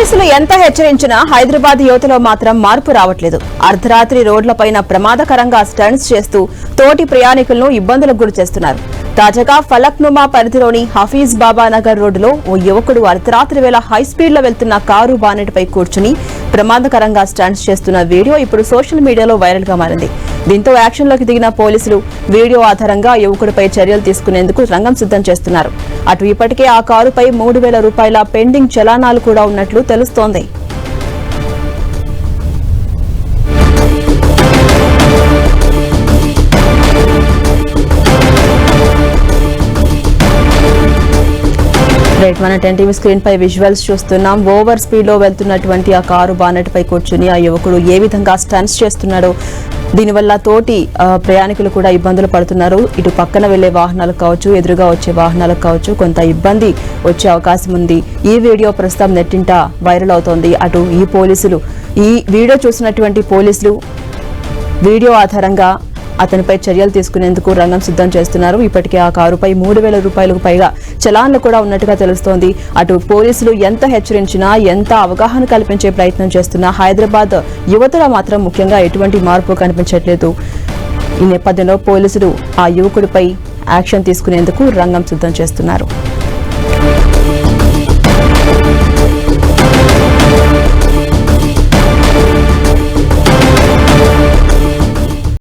పోలీసులు ఎంత హెచ్చరించినా హైదరాబాద్ యువతలో మాత్రం మార్పు రావట్లేదు. అర్ధరాత్రి రోడ్లపైన ప్రమాదకరంగా స్టంట్స్ చేస్తూ తోటి ప్రయాణికులను ఇబ్బందులకు గురి చేస్తున్నారు. తాజాగా ఫలక్నుమా పరిధిలోని హఫీజ్ బాబా నగర్ రోడ్డులో ఓ యువకుడు అర్ధరాత్రి వేళ హై స్పీడ్ లో వెళ్తున్న కారు బానెట్ పై కూర్చుని ప్రమాదకరంగా స్టంట్స్ చేస్తున్న వీడియో ఇప్పుడు సోషల్ మీడియాలో వైరల్ గా మారింది. దీంతో యాక్షన్ లోకి దిగిన పోలీసులు వీడియో ఆధారంగా యువకుడిపై చర్యలు తీసుకునేందుకు రంగం సిద్ధం చేస్తున్నారు. అటు ఇప్పటికే ఆ కారుపై 3,000 రూపాయల పెండింగ్ చలానాలు కూడా ఉన్నట్లు తెలుస్తోంది. మన 10 టీవీ స్క్రీన్ పై విజువల్స్ చూస్తున్నాం. ఓవర్ స్పీడ్ లో వెళ్తున్నటువంటి ఆ కారు బానెట్ పై కూర్చుని ఆ యువకుడు ఏ విధంగా స్టంట్స్ చేస్తున్నాడో, దీనివల్ల తోటి ప్రయాణికులు కూడా ఇబ్బందులు పడుతున్నారు. ఇటు పక్కన వెళ్లే వాహనాలకు కావచ్చు, ఎదురుగా వచ్చే వాహనాలకు కావచ్చు కొంత ఇబ్బంది వచ్చే అవకాశం ఉంది. ఈ వీడియో ప్రస్తుతం నెట్టింట వైరల్ అవుతోంది. అటు ఈ వీడియో చూసినటువంటి పోలీసులు వీడియో ఆధారంగా అతనిపై చర్యలు తీసుకునేందుకు రంగం సిద్ధం చేస్తున్నారు. ఇప్పటికే ఆ కారుపై 3,000 రూపాయలకు పైగా చలాన్లు కూడా ఉన్నట్టుగా తెలుస్తోంది. అటు పోలీసులు ఎంత హెచ్చరించినా, ఎంత అవగాహన కల్పించే ప్రయత్నం చేస్తున్నా హైదరాబాద్ యువతలో మాత్రం ముఖ్యంగా ఎటువంటి మార్పు కనిపించట్లేదు. ఈ నేపథ్యంలో పోలీసులు ఆ యువకుడిపై యాక్షన్ తీసుకునేందుకు రంగం సిద్ధం చేస్తున్నారు.